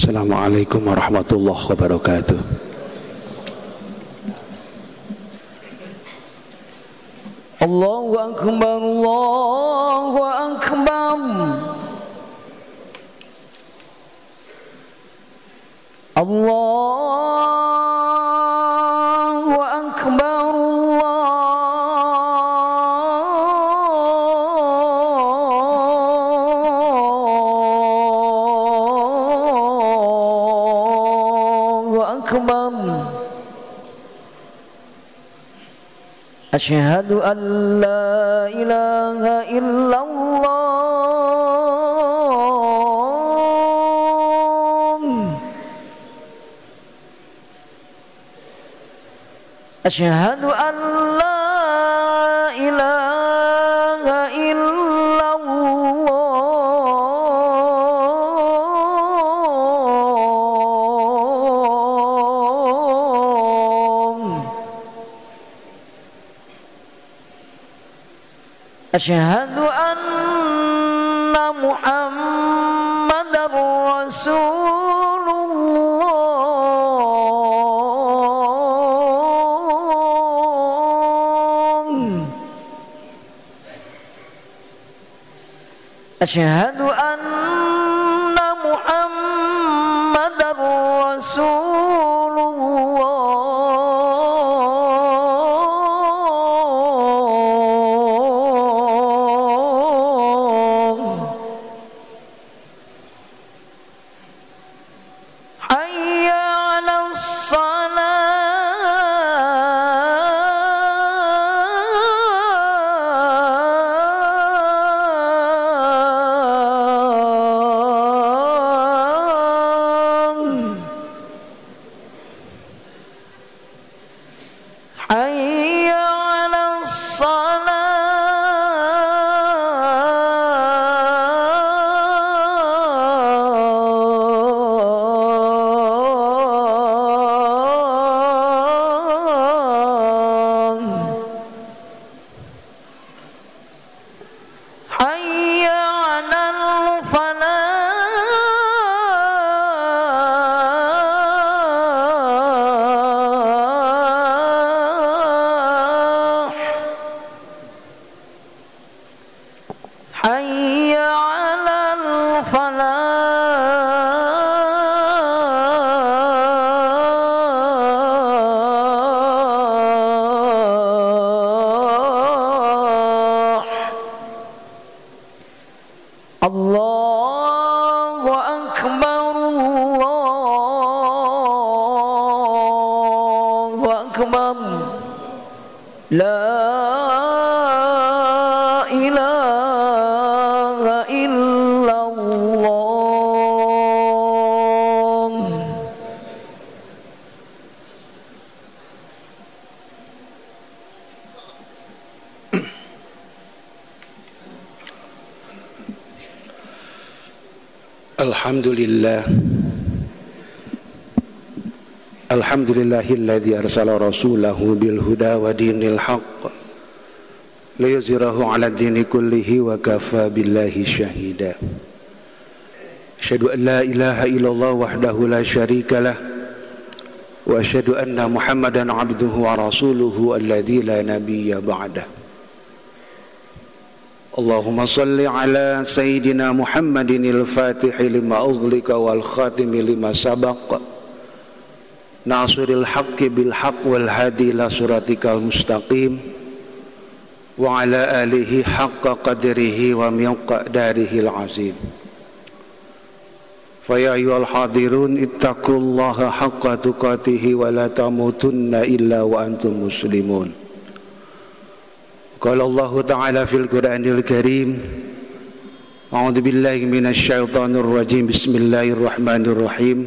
Assalamualaikum warahmatullahi wabarakatuh. Allahu Akbar, Allahu Akbar. Allahu Akbar, Allahu Akbar. Asyhadu an la ilaha illallah. Asyhadu an la ilaha illallah. Asyhadu anna Muhammadar Rasulullah. Asyhadu anna Muhammadar Rasulullah. Hayya 'alas salah. Hayya 'alas salah. Hayya 'alal falah. Hayya 'alal falah. Allahu Akbar, Allahu Akbar. La ilaha illallah. Alhamdulillah. Alhamdulillahilladzi arsala rasulahu bil huda wa dinil haqq liyuzhirahu 'ala dini kullihi wa kafa billahi syahida. Asyhadu an la ilaha illallah wahdahu la syarikalah wa asyhadu anna Muhammadan 'abduhu wa rasuluhu alladzi la nabiyya ba'dah. Allahumma salli ala sayyidina Muhammadinil fatihi lima ughliqa wal khatimi lima sabaq nasiril haqqi bil haqq wal hadi ila siratikal mustaqim wa ala alihi haqqa qadrihi wa miqdarihil azim. Fa ya ayyuhal hadirun ittaqullaha haqqa tuqatih wa la tamutunna illa wa antum muslimun. Qala Allah Ta'ala fil Qur'anil Karim, a'udzu billahi minasy syaithanir rajim. Bismillahirrahmanirrahim.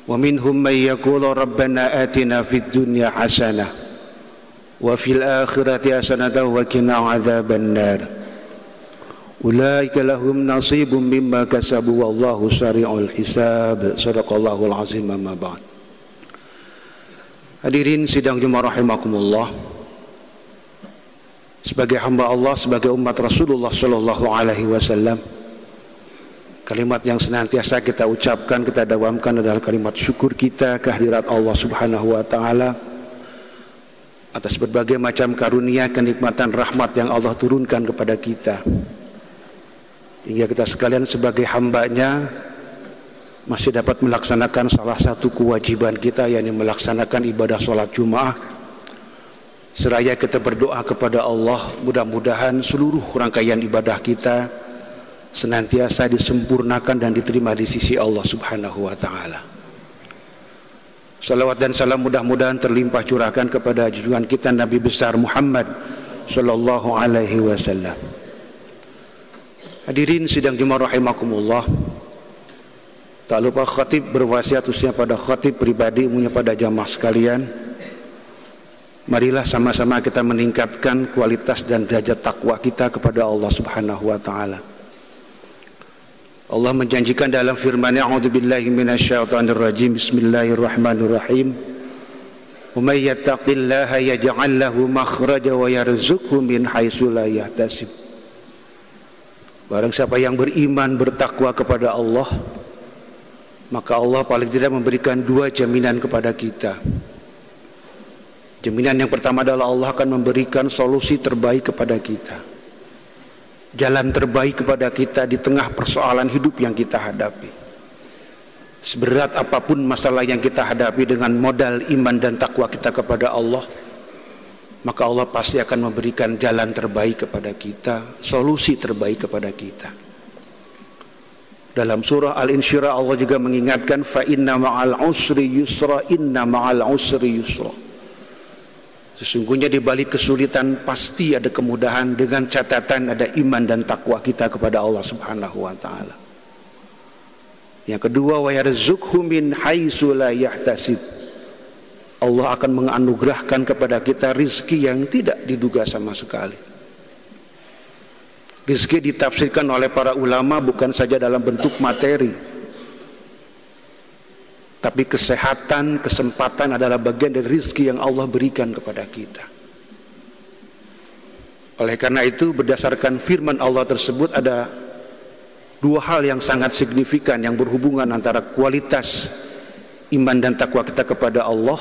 Wa minhum may yaqulu rabbana atina fid dunya hasanah wa fil akhirati hasanatan wa qina adzabannar. Ulaika lahum nasibun mimma kasabu wallahu sari'ul hisab. Shadaqallahul azim. Amma ba'd. Hadirin sidang Jumat rahimakumullah. Sebagai hamba Allah, sebagai umat Rasulullah sallallahu alaihi wasallam, Kalimat yang senantiasa kita ucapkan, kita dawamkan adalah kalimat syukur kita kehadirat Allah Subhanahu wa taala atas berbagai macam karunia, kenikmatan, rahmat yang Allah turunkan kepada kita, hingga kita sekalian sebagai hamba-Nya masih dapat melaksanakan salah satu kewajiban kita, yakni melaksanakan ibadah sholat Jumaah. Seraya kita berdoa kepada Allah, mudah-mudahan seluruh rangkaian ibadah kita senantiasa disempurnakan dan diterima di sisi Allah Subhanahu wa taala. Salawat dan salam mudah-mudahan terlimpah curahkan kepada junjungan kita Nabi besar Muhammad sallallahu alaihi wasallam. Hadirin sidang Jumaah rahimakumullah. Tak lupa khatib berwasiat khususnya pada khatib pribadi, umumnya pada jamaah sekalian. Marilah sama-sama kita meningkatkan kualitas dan derajat takwa kita kepada Allah Subhanahu wa taala. Allah menjanjikan dalam firman-Nya, a'udzubillahi minasyaitonir rajim, bismillahirrahmanirrahim. Wa may yattaqillaha yaj'al lahu makhraja wa yarzuqhu min haitsu la yahtasib. Barang siapa yang beriman bertakwa kepada Allah, maka Allah paling tidak memberikan dua jaminan kepada kita. Jaminan yang pertama adalah Allah akan memberikan solusi terbaik kepada kita, jalan terbaik kepada kita di tengah persoalan hidup yang kita hadapi. Seberat apapun masalah yang kita hadapi, dengan modal iman dan takwa kita kepada Allah, maka Allah pasti akan memberikan jalan terbaik kepada kita, solusi terbaik kepada kita. Dalam surah Al-Insyirah Allah juga mengingatkan, fa inna ma'al usri yusra, inna ma'al usri yusra. Sesungguhnya di balik kesulitan pasti ada kemudahan, dengan catatan ada iman dan takwa kita kepada Allah Subhanahu wa taala. Yang kedua, wa yarzuqhu min haitsu la yahtasib. Allah akan menganugerahkan kepada kita rizki yang tidak diduga sama sekali. Rizki ditafsirkan oleh para ulama bukan saja dalam bentuk materi, tapi kesehatan, kesempatan adalah bagian dari rezeki yang Allah berikan kepada kita. Oleh karena itu, berdasarkan firman Allah tersebut, ada dua hal yang sangat signifikan yang berhubungan antara kualitas iman dan takwa kita kepada Allah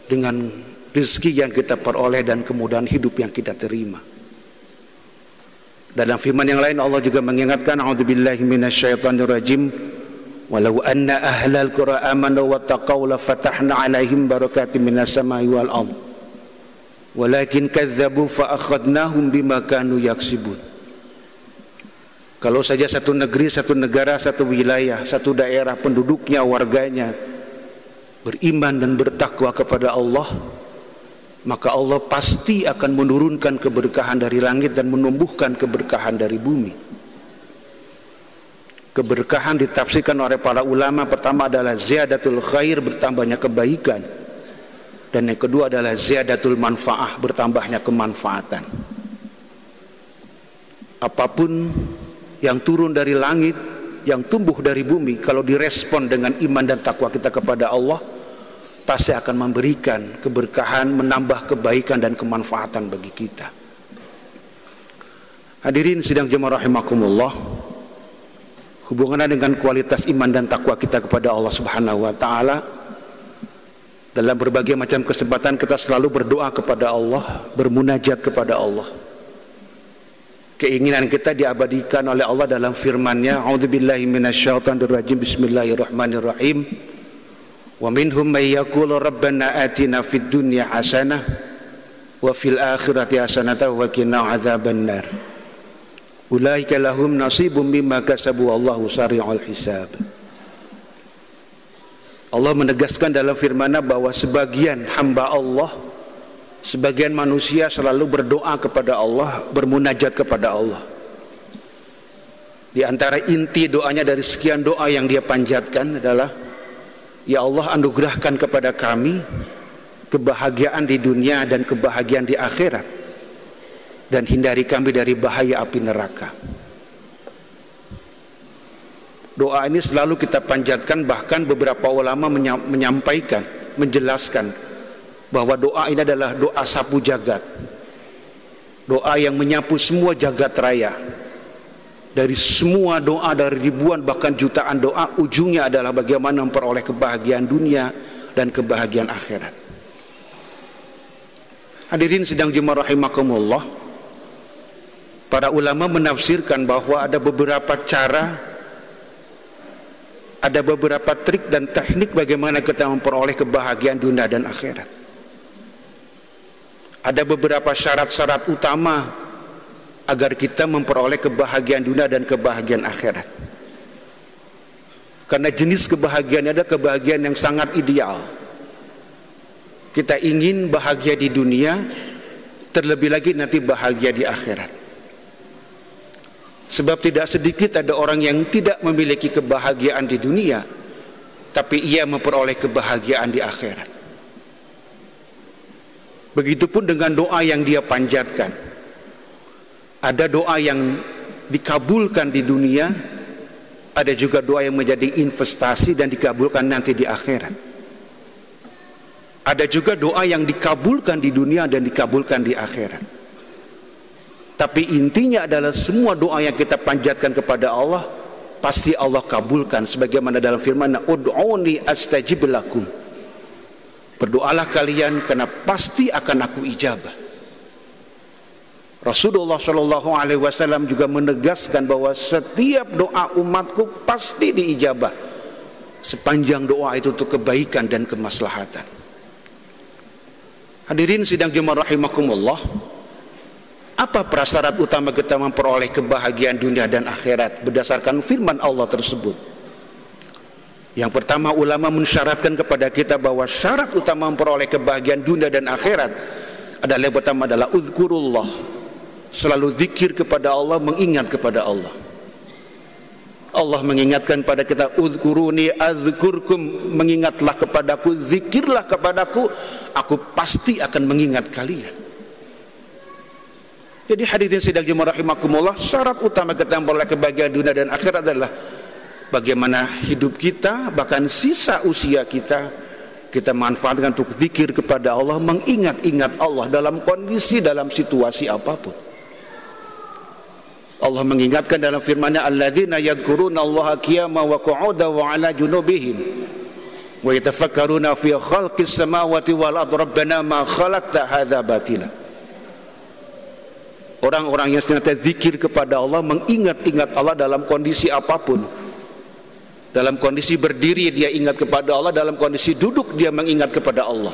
dengan rezeki yang kita peroleh dan kemudahan hidup yang kita terima. Dalam firman yang lain Allah juga mengingatkan, a'udzubillahi minasyaitonirrajim, walau anna ahlal qura amanu wattaqaw la fatahna 'alaihim barakatin minas samai wal ardh walakin kadzdzabu fa akhadnahum bima kanu yaksibun. Kalau saja satu negeri, satu negara, satu wilayah, satu daerah, penduduknya, warganya beriman dan bertakwa kepada Allah, maka Allah pasti akan menurunkan keberkahan dari langit dan menumbuhkan keberkahan dari bumi. Keberkahan ditafsirkan oleh para ulama, pertama adalah ziyadatul khair, bertambahnya kebaikan, dan yang kedua adalah ziyadatul manfaah, bertambahnya kemanfaatan. Apapun yang turun dari langit, yang tumbuh dari bumi, kalau direspon dengan iman dan takwa kita kepada Allah, pasti akan memberikan keberkahan, menambah kebaikan dan kemanfaatan bagi kita. Hadirin sidang jemaah rahimakumullah, hubungannya dengan kualitas iman dan takwa kita kepada Allah Subhanahu wa taala, dalam berbagai macam kesempatan kita selalu berdoa kepada Allah, bermunajat kepada Allah. Keinginan kita diabadikan oleh Allah dalam firman-Nya, a'udzubillahi minasyaitonir rajim, bismillahirrahmanirrahim. Wa minhum may yaqulu rabbana atina fid dunya hasanah wa fil akhirati hasanah wa qina adzabannar. Ulaika lahum nasibum mimma kasabu wallahu sari'ul hisab. Allah menegaskan dalam firman-Nya bahwa sebagian hamba Allah, sebagian manusia selalu berdoa kepada Allah, bermunajat kepada Allah. Di antara inti doanya dari sekian doa yang dia panjatkan adalah, ya Allah, anugerahkan kepada kami kebahagiaan di dunia dan kebahagiaan di akhirat, dan hindari kami dari bahaya api neraka. Doa ini selalu kita panjatkan, bahkan beberapa ulama menyampaikan, menjelaskan bahwa doa ini adalah doa sapu jagat, doa yang menyapu semua jagat raya, dari semua doa, dari ribuan bahkan jutaan doa, ujungnya adalah bagaimana memperoleh kebahagiaan dunia dan kebahagiaan akhirat. Hadirin sidang jemaah rahimakumullah, para ulama menafsirkan bahwa ada beberapa cara, ada beberapa trik dan teknik bagaimana kita memperoleh kebahagiaan dunia dan akhirat. Ada beberapa syarat-syarat utama agar kita memperoleh kebahagiaan dunia dan kebahagiaan akhirat. Karena jenis kebahagiaan ada kebahagiaan yang sangat ideal. Kita ingin bahagia di dunia, terlebih lagi nanti bahagia di akhirat. Sebab tidak sedikit ada orang yang tidak memiliki kebahagiaan di dunia, tapi ia memperoleh kebahagiaan di akhirat. Begitupun dengan doa yang dia panjatkan. Ada doa yang dikabulkan di dunia, ada juga doa yang menjadi investasi dan dikabulkan nanti di akhirat. Ada juga doa yang dikabulkan di dunia dan dikabulkan di akhirat. Tapi intinya adalah semua doa yang kita panjatkan kepada Allah pasti Allah kabulkan, sebagaimana dalam firman, ud'uni astajib lakum. Berdoalah kalian karena pasti akan aku ijabah. Rasulullah SAW juga menegaskan bahwa setiap doa umatku pasti diijabah, sepanjang doa itu untuk kebaikan dan kemaslahatan. Hadirin sidang jemaah rahimakumullah, apa prasyarat utama kita memperoleh kebahagiaan dunia dan akhirat berdasarkan firman Allah tersebut? Yang pertama, ulama mensyaratkan kepada kita bahwa syarat utama memperoleh kebahagiaan dunia dan akhirat adalah yang pertama adalah uzkurullah, selalu zikir kepada Allah, mengingat kepada Allah. Allah mengingatkan pada kita, uzkuruni azkurkum, mengingatlah kepadaku, zikirlah kepadaku, aku pasti akan mengingat kalian. Jadi hadirin sidang jemaah rahimakumullah, syarat utama kita memperoleh kebahagiaan dunia dan akhirat adalah bagaimana hidup kita, bahkan sisa usia kita, kita manfaatkan untuk zikir kepada Allah, mengingat-ingat Allah dalam kondisi, dalam situasi apapun. Allah mengingatkan dalam firman-Nya, alladzina yadhkuruna Allaha qiyaman wa qu'udan wa 'ala junubihim wa yatafakkaruna fi khalqis samawati wal ardi rabbana ma khalaqta hadza batila. Orang-orang yang senantiasa zikir kepada Allah, mengingat-ingat Allah dalam kondisi apapun. Dalam kondisi berdiri dia ingat kepada Allah, dalam kondisi duduk dia mengingat kepada Allah.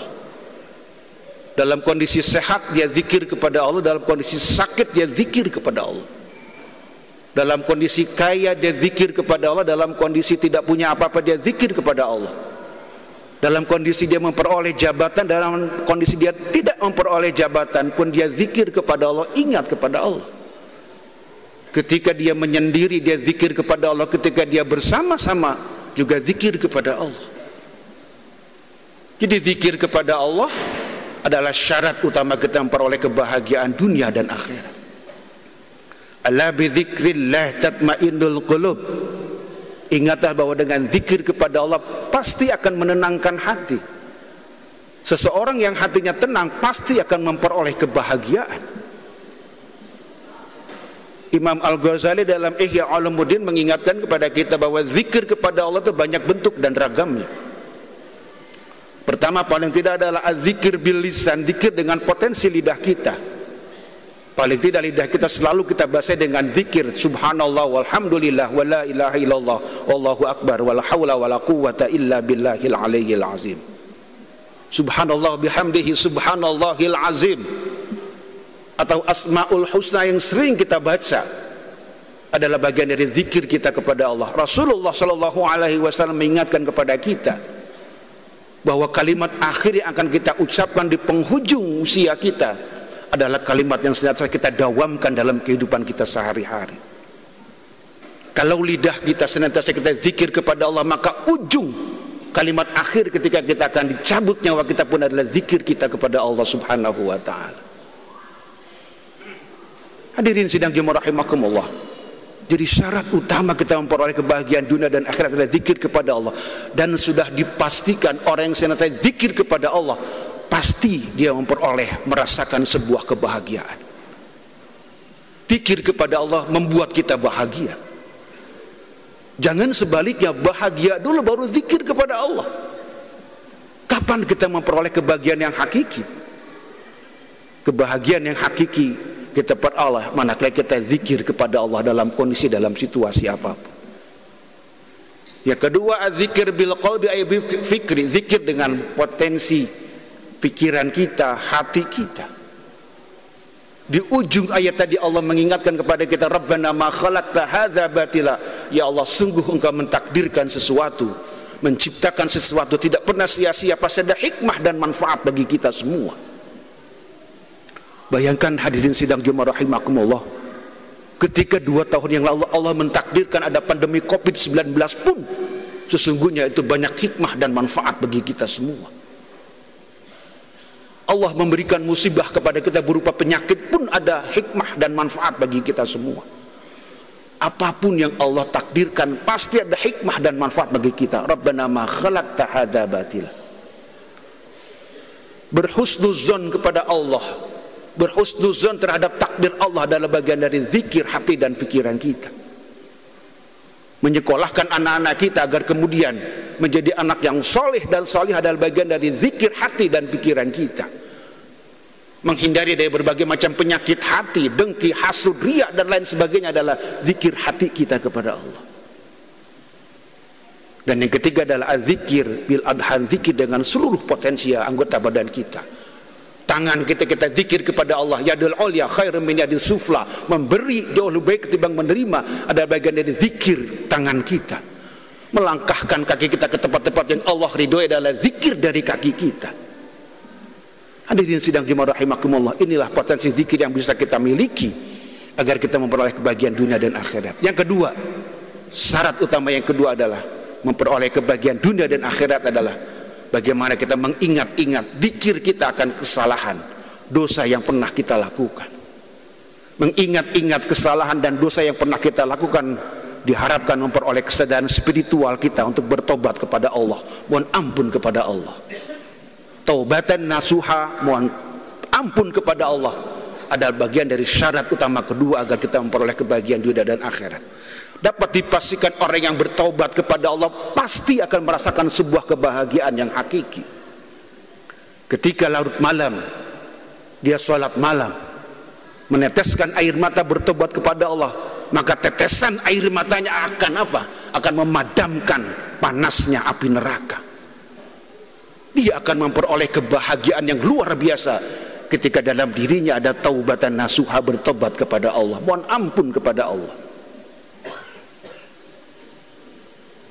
Dalam kondisi sehat dia zikir kepada Allah, dalam kondisi sakit dia zikir kepada Allah. Dalam kondisi kaya dia zikir kepada Allah, dalam kondisi tidak punya apa-apa dia zikir kepada Allah. Dalam kondisi dia memperoleh jabatan, dalam kondisi dia tidak memperoleh jabatan pun dia zikir kepada Allah, ingat kepada Allah. Ketika dia menyendiri dia zikir kepada Allah, ketika dia bersama-sama juga zikir kepada Allah. Jadi zikir kepada Allah adalah syarat utama kita memperoleh kebahagiaan dunia dan akhirat. Ala bi dzikrillah tatmainnul qulub. Ingatlah bahwa dengan zikir kepada Allah pasti akan menenangkan hati. Seseorang yang hatinya tenang pasti akan memperoleh kebahagiaan. Imam Al-Ghazali dalam Ihya Ulumuddin mengingatkan kepada kita bahwa zikir kepada Allah itu banyak bentuk dan ragamnya. Pertama, paling tidak adalah az-zikir bil lisan, zikir dengan potensi lidah kita. Paling tidak lidah kita selalu kita bahas dengan zikir subhanallah walhamdulillah wa la ilaha illallah wallahu akbar wala haula wala quwwata illa billahil aliyyil azim. Subhanallah bihamdihi subhanallahil azim, atau asmaul husna yang sering kita baca adalah bagian dari zikir kita kepada Allah. Rasulullah sallallahu alaihi wasallam mengingatkan kepada kita bahwa kalimat akhir yang akan kita ucapkan di penghujung usia kita adalah kalimat yang senantiasa kita dawamkan dalam kehidupan kita sehari-hari. Kalau lidah kita senantiasa kita zikir kepada Allah, maka ujung kalimat akhir ketika kita akan dicabut nyawa kita pun adalah zikir kita kepada Allah subhanahu wa ta'ala. Hadirin sidang jemaah rahimakumullah, jadi syarat utama kita memperoleh kebahagiaan dunia dan akhirat adalah zikir kepada Allah. Dan sudah dipastikan orang yang senantiasa zikir kepada Allah pasti dia merasakan sebuah kebahagiaan. Zikir kepada Allah membuat kita bahagia. Jangan sebaliknya, bahagia dulu baru zikir kepada Allah. Kapan kita memperoleh kebahagiaan yang hakiki? Kebahagiaan yang hakiki kita peroleh manakala kita zikir kepada Allah dalam kondisi, dalam situasi apapun. Yang kedua, zikir bil qalbi ay fikri, zikir dengan potensi pikiran kita, hati kita. Di ujung ayat tadi Allah mengingatkan kepada kita, Rabbana ma khalaqta hadza batila. Ya Allah, sungguh Engkau mentakdirkan sesuatu, menciptakan sesuatu tidak pernah sia-sia, pasti ada hikmah dan manfaat bagi kita semua. Bayangkan hadirin sidang Jumat rahimakumullah, ketika 2 tahun yang lalu Allah mentakdirkan ada pandemi COVID-19 pun, sesungguhnya itu banyak hikmah dan manfaat bagi kita semua. Allah memberikan musibah kepada kita berupa penyakit pun ada hikmah dan manfaat bagi kita semua. Apapun yang Allah takdirkan pasti ada hikmah dan manfaat bagi kita. Rabbana ma khalaqta hadza batila. Berhusnuzon kepada Allah, berhusnuzon terhadap takdir Allah adalah bagian dari zikir hati dan pikiran kita. Menyekolahkan anak-anak kita agar kemudian menjadi anak yang soleh dan soleh adalah bagian dari zikir hati dan pikiran kita. Menghindari dari berbagai macam penyakit hati, dengki, hasud, riya dan lain sebagainya adalah zikir hati kita kepada Allah. Dan yang ketiga adalah zikir bil adhan, zikir dengan seluruh potensi anggota badan kita. Tangan kita zikir kepada Allah, yadul ulya khairun min yadis sufla, memberi jauh lebih baik ketimbang menerima, ada bagian dari zikir tangan kita. Melangkahkan kaki kita ke tempat-tempat yang Allah ridhoi adalah zikir dari kaki kita. Hadirin sidang Jumat rahimakumullah, inilah potensi zikir yang bisa kita miliki agar kita memperoleh kebahagiaan dunia dan akhirat. Yang kedua, syarat utama yang kedua adalah memperoleh kebahagiaan dunia dan akhirat adalah bagaimana kita mengingat-ingat zikir kita akan kesalahan, dosa yang pernah kita lakukan. Mengingat-ingat kesalahan dan dosa yang pernah kita lakukan diharapkan memperoleh kesadaran spiritual kita untuk bertobat kepada Allah, mohon ampun kepada Allah. Taubatan nasuha, mohon ampun kepada Allah adalah bagian dari syarat utama kedua agar kita memperoleh kebahagiaan dunia dan akhirat. Dapat dipastikan orang yang bertaubat kepada Allah pasti akan merasakan sebuah kebahagiaan yang hakiki. Ketika larut malam dia sholat malam, meneteskan air mata bertobat kepada Allah, maka tetesan air matanya akan apa? Akan memadamkan panasnya api neraka. Dia akan memperoleh kebahagiaan yang luar biasa ketika dalam dirinya ada taubatan nasuha, bertobat kepada Allah, mohon ampun kepada Allah.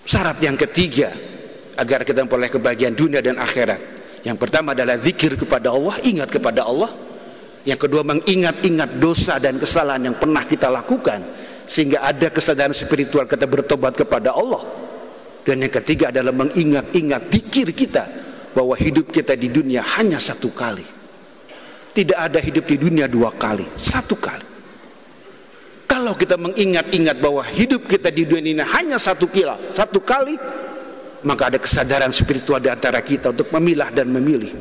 Syarat yang ketiga agar kita memperoleh kebahagiaan dunia dan akhirat, yang pertama adalah zikir kepada Allah, ingat kepada Allah. Yang kedua, mengingat-ingat dosa dan kesalahan yang pernah kita lakukan sehingga ada kesadaran spiritual kita bertobat kepada Allah. Dan yang ketiga adalah mengingat-ingat zikir kita bahwa hidup kita di dunia hanya satu kali. Tidak ada hidup di dunia 2 kali, 1 kali. Kalau kita mengingat-ingat bahwa hidup kita di dunia ini hanya 1 kali, maka ada kesadaran spiritual di antara kita untuk memilah dan memilih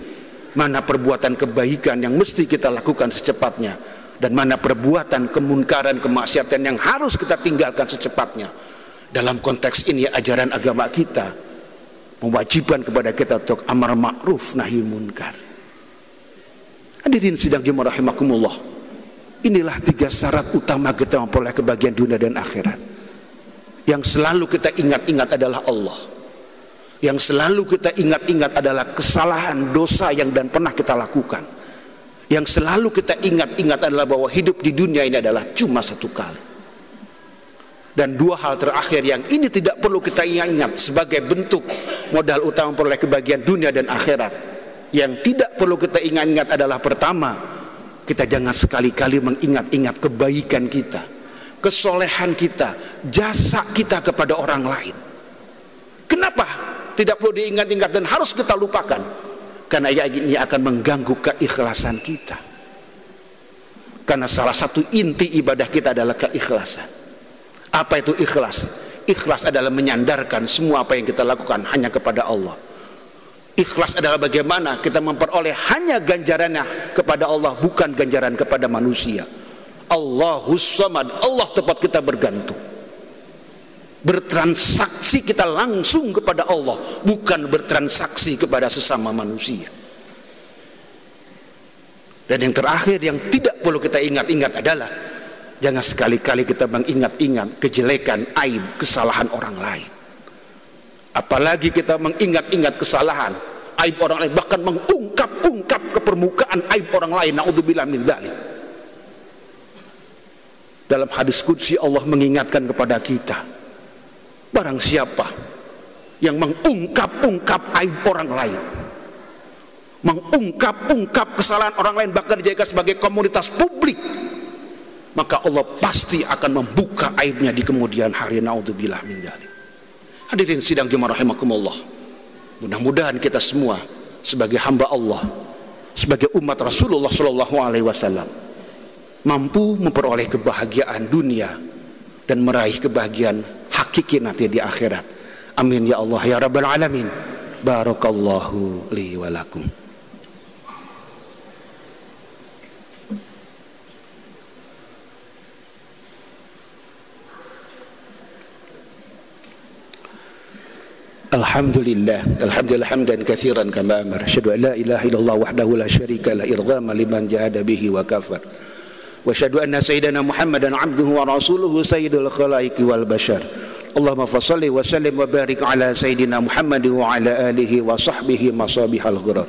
mana perbuatan kebaikan yang mesti kita lakukan secepatnya dan mana perbuatan kemunkaran, kemaksiatan yang harus kita tinggalkan secepatnya. Dalam konteks ini ajaran agama kita mewajibkan kepada kita untuk amar ma'ruf nahi munkar. Hadirin sidang Jumat rahimakumullah, inilah 3 syarat utama kita memperoleh kebahagiaan dunia dan akhirat. Yang selalu kita ingat-ingat adalah Allah. Yang selalu kita ingat-ingat adalah kesalahan, dosa yang dan pernah kita lakukan. Yang selalu kita ingat-ingat adalah bahwa hidup di dunia ini adalah cuma 1 kali. Dan 2 hal terakhir yang ini tidak perlu kita ingat sebagai bentuk modal utama memperoleh kebahagiaan dunia dan akhirat. Yang tidak perlu kita ingat-ingat adalah pertama, kita jangan sekali-kali mengingat-ingat kebaikan kita, kesolehan kita, jasa kita kepada orang lain. Kenapa tidak perlu diingat-ingat dan harus kita lupakan? Karena ini akan mengganggu keikhlasan kita. Karena salah satu inti ibadah kita adalah keikhlasan. Apa itu ikhlas? Ikhlas adalah menyandarkan semua apa yang kita lakukan hanya kepada Allah. Ikhlas adalah bagaimana kita memperoleh hanya ganjarannya kepada Allah, bukan ganjaran kepada manusia. Allahus Samad, Allah tempat kita bergantung. Bertransaksi kita langsung kepada Allah, bukan bertransaksi kepada sesama manusia. Dan yang terakhir yang tidak perlu kita ingat-ingat adalah jangan sekali-kali kita mengingat-ingat kejelekan, aib, kesalahan orang lain. Apalagi kita mengingat-ingat kesalahan, aib orang lain, bahkan mengungkap-ungkap ke permukaan aib orang lain. Na'udzubillah min dzalik. Dalam hadis qudsi Allah mengingatkan kepada kita, barang siapa yang mengungkap-ungkap aib orang lain, mengungkap-ungkap kesalahan orang lain, bahkan dijadikan sebagai komoditas publik, maka Allah pasti akan membuka aibnya di kemudian hari. Na'udzubillah min dzalik. Hadirin sidang jemaah rahimakumullah, mudah-mudahan kita semua sebagai hamba Allah, sebagai umat Rasulullah SAW, mampu memperoleh kebahagiaan dunia dan meraih kebahagiaan hakiki nanti di akhirat. Amin ya Allah ya Rabbal Alamin. Barakallahu li wa lakum. Alhamdulillah hamdan katsiran kama amara. Asyhadu an la ilaha illallah wahdahu la syarika la irghama liman jahada bihi wa kafar. Wa asyhadu anna sayyidana Muhammadan abduhu wa rasuluhu sayyidul khalaiqi wal bashar. Allahumma fashalli wa sallim wa barik ala sayyidina Muhammad wa ala alihi wa sahbihi masabihal ghurar.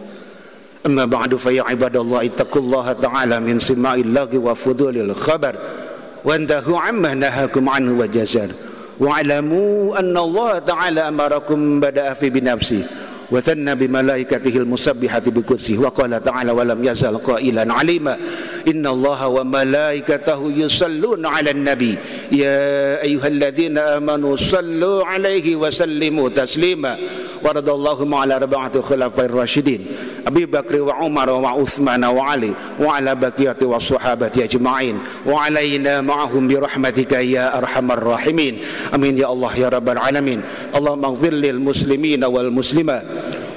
Amma ba'du fa ya ibadallah ittaqullaha ta'ala min sima'il laghi wa fudulil khabar wa antahu amma nahakum anhu wa jazar. Wa'alamu anna Allah ta'ala amarakum bada'a fi binafsi wa thanna bimalaikatihi al-musabbihati bikursi wa qala ta'ala wa lam yazal qailan alima inna Allah wa malaikatahu yusalluna 'alan nabi ya ayyuhalladzina amanu sallu 'alaihi wa sallimu taslima wa radallahu ma'ala arba'ati khulafair rasyidin Abi Bakri wa Umar wa Uthman wa Ali wa ala baqiyati wa sahabati ajma'in wa alaina ma'ahum bi rahmatika ya arhamar rahimin. Amin ya Allah ya rabbal alamin. Allahumma ighfir lil muslimina wal muslimat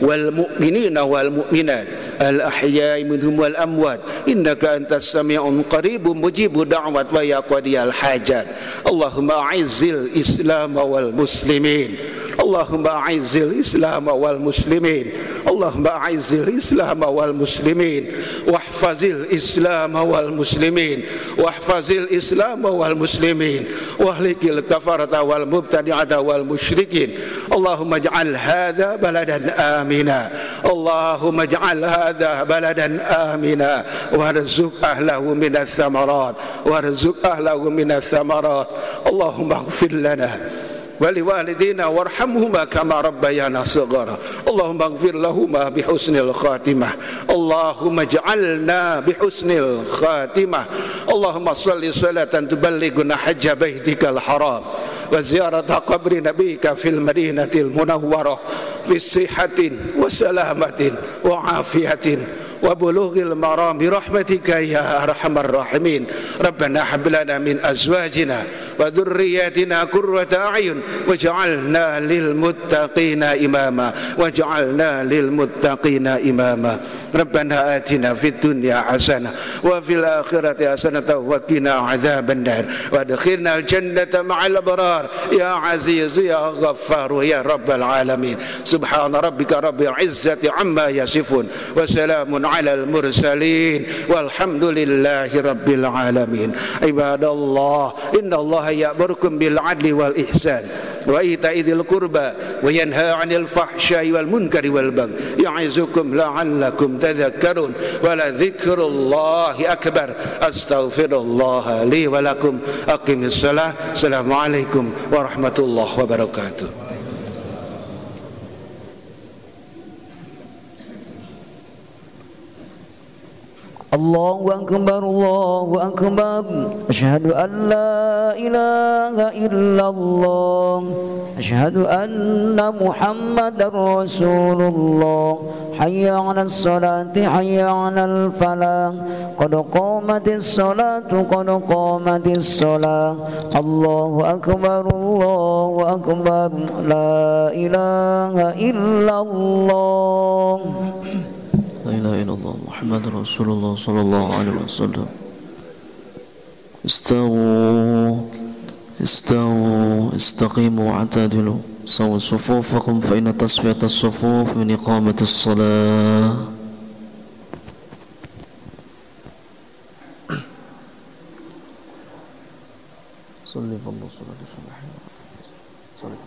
wal mu'minina wal mu'minat al ahya'i minhum wal amwat innaka antas sami'un qaribun mujibud da'wat wa ya qadiyal hajat. Allahumma a'izzil islam wal muslimin. Allahumma a'izzil islam wal muslimin. Allahumma a'izzil islam wal muslimin wahfazil islam wal muslimin wahfazil islam wal muslimin wahlikil kafarata wal mubtadi'ata wal musyrikin. Allahumma ij'al hadha baladan amina. Allahumma ij'al hadha baladan amina warzuq ahlahu minats thamarat warzuq ahlahu minats thamarat. Allahumma ighfir lana ولوالدينا وارحمهما كما ربيانا صغارا. اللهم اغفر لهما بحسن الخاتمة. اللهم اجعلنا بحسن الخاتمة. اللهم صل صلاة تبلغنا حج بيتك الحرام وزيارة قبر نبيك في المدينة المنورة في صحة وسلامة وعافية وبلوغ المرام برحمتك يا أرحم الراحمين. ربنا هب لنا من أزواجنا وذرياتنا قرة أعين واجعلنا للمتقين إماما واجعلنا للمتقين إماما. ربنا آتنا في الدنيا حسنة وفي الآخرة حسنة وقنا عذاب النار وادخلنا الجنة مع الأبرار يا عزيز يا غفار يا رب العالمين. سبحان ربك رب العزة عما يصفون وسلام على المرسلين والحمد لله رب العالمين. عباد الله إن الله يأمركم بالعدل والإحسان وإيتاء ذي القربى وينهى عن الفحشاء والمنكر والبغي يعظكم لعلكم تذكرون ولذكر الله أكبر. أستغفر الله لي ولكم. أقم الصلاة. السلام عليكم ورحمة الله وبركاته. Allahu akbar, Allahu akbar. Asyhadu an la ilaha illallah. Asyhadu anna Muhammadar Rasulullah. Hayya 'alas salati, hayya 'alal falah. Qad qamatis salatu, qad qamatis salah. Allahu akbar, Allahu akbar. La ilaha illallah. La ilaha illallah Muhammadur Rasulullah sallallahu alaihi wasallam. استووا استقيموا واعتدلوا سووا صفوفكم فإن تسوية الصفوف من إقامة الصلاة. صلي فضل صلاة الصبح صلي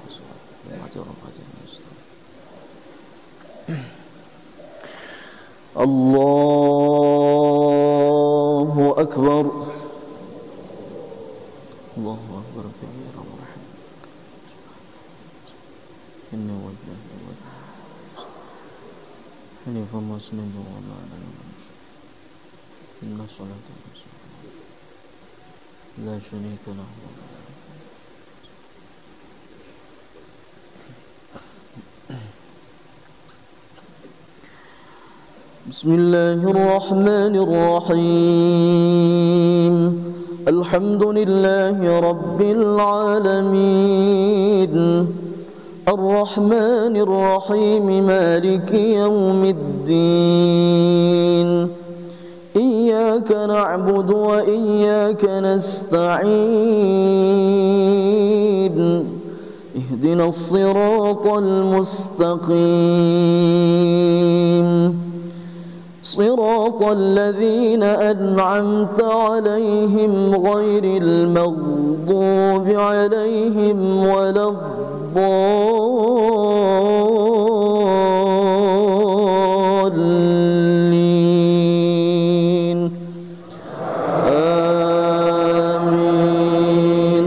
الله أكبر الله أكبر كبيرا ورحمة إني وجه حنيفا مسلما وما أنا إن الصلاة لا شريك له. بسم الله الرحمن الرحيم الحمد لله رب العالمين الرحمن الرحيم مالك يوم الدين إياك نعبد وإياك نستعين اهدنا الصراط المستقيم صراط الذين أنعمت عليهم غير المغضوب عليهم ولا الضالين آمين.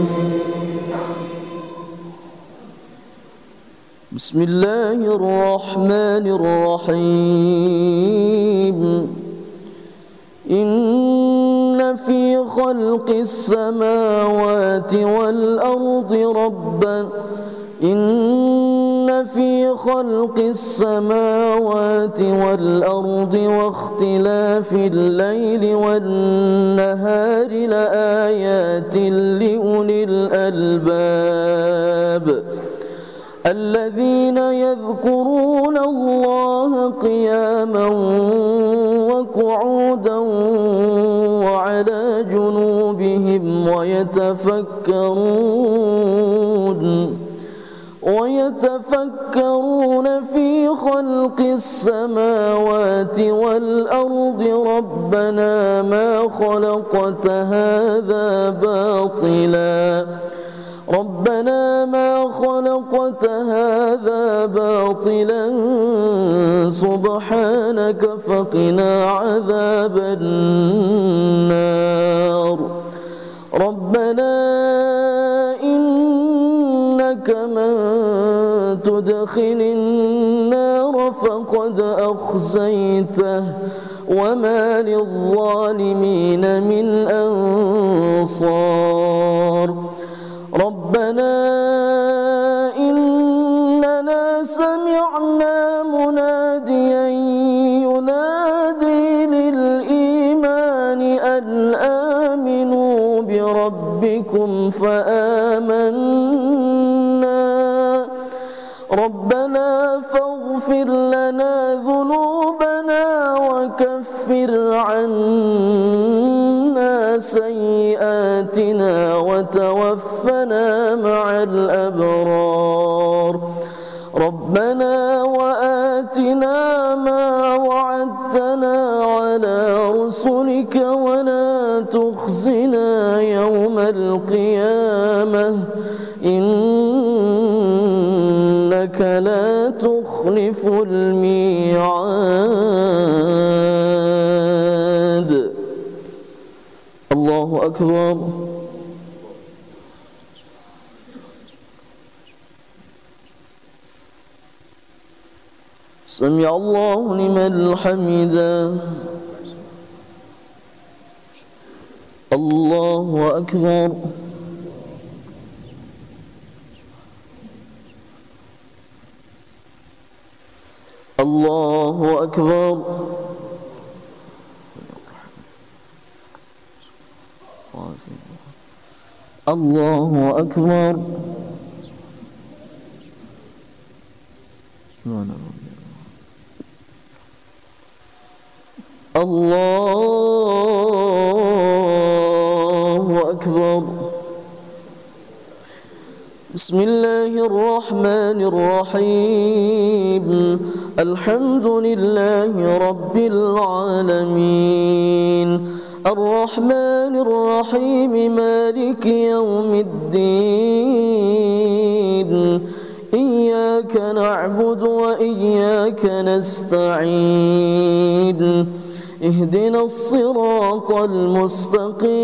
بسم الله الرحمن الرحيم إن في خلق السماوات والأرض واختلاف الليل والنهار لآيات لأولي الألباب الذين يذكرون الله قياما وقعودا وعلى جنوبهم ويتفكرون في خلق السماوات والأرض ربنا ما خلقت هذا باطلا سبحانك فقنا عذاب النار. ربنا إنك من تدخل النار فقد أخزيته وما للظالمين من أنصار. ربنا إننا سمعنا مناديا ينادي للإيمان أن آمنوا بربكم فآمنا ربنا فاغفر لنا ذنوبنا وكفر عنا سيئاتنا وتوفنا مع الأبرار. ربنا وآتنا ما وعدتنا على رسلك ولا تخزنا يوم القيامة إنك لا تخلف الميعاد. الله أكبر. سمع الله لمن حمده. الله أكبر. الله أكبر. الله أكبر. الله بسم الله الرحمن الرحيم الحمد لله رب العالمين الرحمن الرحيم مالك يوم الدين إياك نعبد وإياك نستعين اهدنا الصراط المستقيم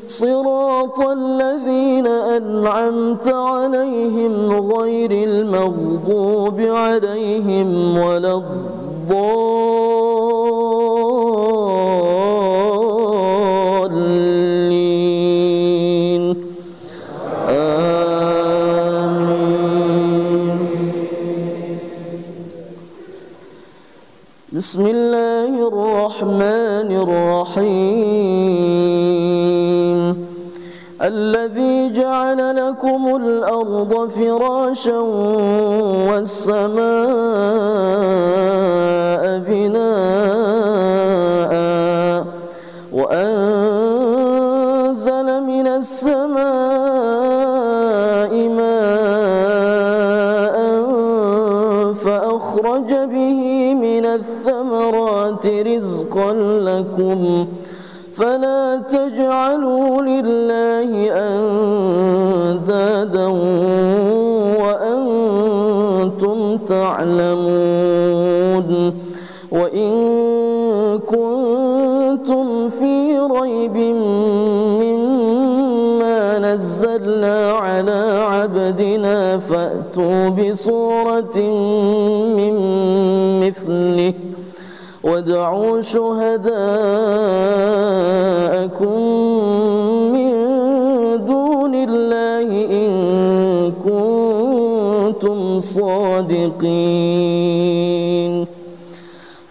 صراط الذين أنعمت عليهم غير المغضوب عليهم ولا الضالين آمين. بسم الله الرحمن الرحيم الذي جعل لكم الأرض فراشا والسماء بناء وأنزل من السماء ماء فأخرج به من الثمرات رزقا لكم فلا تجعلوا لله أندادا وأنتم تعلمون وإن كنتم في ريب مما نزلنا على عبدنا فأتوا بصورة من مثله وادعوا شهداءكم من دون الله إن كنتم صادقين.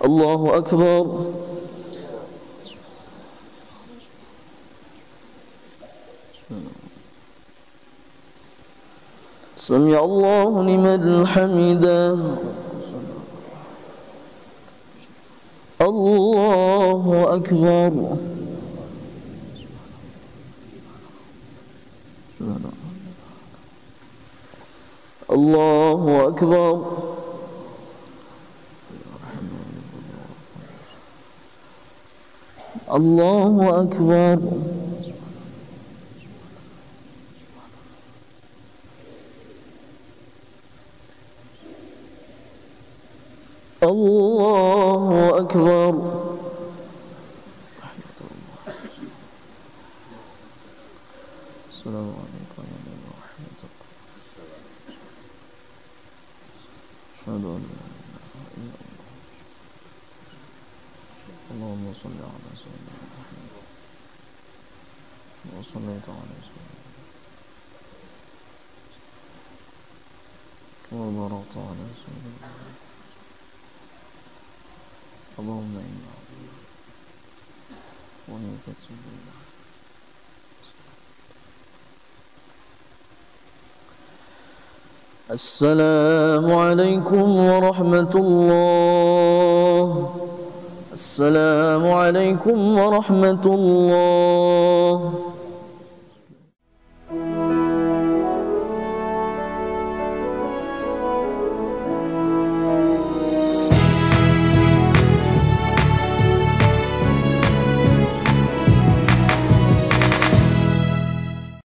الله أكبر. سمع الله لمن حمده. الله أكبر. الله أكبر. الله أكبر. الله أكبر. السلام عليكم ورحمة الله. أشهد أن لا إله إلا الله. اللهم صل على سيدنا محمد وصليت على سيدنا وباركت على سيدنا محمد. اللهم إنا ونكتب السلام عليكم ورحمة الله. السلام عليكم ورحمة الله.